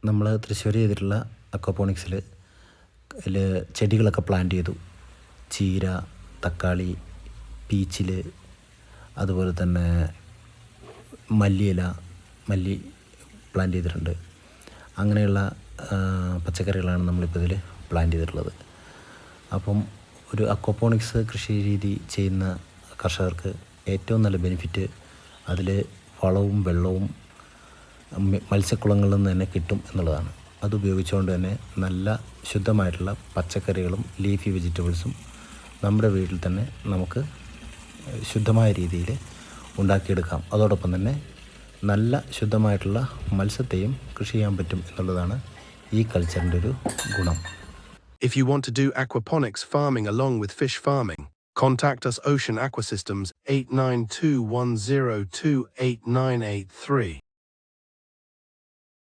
നമ്മൾ തൃശ്ശൂർ ചെയ്തിട്ടുള്ള അക്വാപോണിക്സിൽ ചെടികളൊക്കെ പ്ലാന്റ് ചെയ്തു. ചീര, തക്കാളി, പീച്ചിൽ, അതുപോലെ തന്നെ മല്ലി പ്ലാന്റ് ചെയ്തിട്ടുണ്ട്. അങ്ങനെയുള്ള പച്ചക്കറികളാണ് നമ്മളിപ്പോൾ ഇതിൽ പ്ലാന്റ് ചെയ്തിട്ടുള്ളത്. അപ്പം ഒരു അക്വാപോണിക്സ് കൃഷി രീതി ചെയ്യുന്ന കർഷകർക്ക് ഏറ്റവും നല്ല ബെനിഫിറ്റ് അതിൽ വളവും വെള്ളവും മത്സ്യക്കുളങ്ങളിൽ നിന്ന് തന്നെ കിട്ടും എന്നുള്ളതാണ്. അതുപയോഗിച്ചുകൊണ്ട് തന്നെ നല്ല ശുദ്ധമായിട്ടുള്ള പച്ചക്കറികളും ലീഫി വെജിറ്റബിൾസും നമ്മുടെ വീട്ടിൽ തന്നെ നമുക്ക് ശുദ്ധമായ രീതിയിൽ ഉണ്ടാക്കിയെടുക്കാം. അതോടൊപ്പം തന്നെ നല്ല ശുദ്ധമായിട്ടുള്ള മത്സ്യത്തെയും കൃഷി ചെയ്യാൻ പറ്റും എന്നുള്ളതാണ് ഈ കൾച്ചറിൻ്റെ ഒരു ഗുണം. If you want to do aquaponics farming along with fish farming, contact us Ocean Aquasystems 8921028983.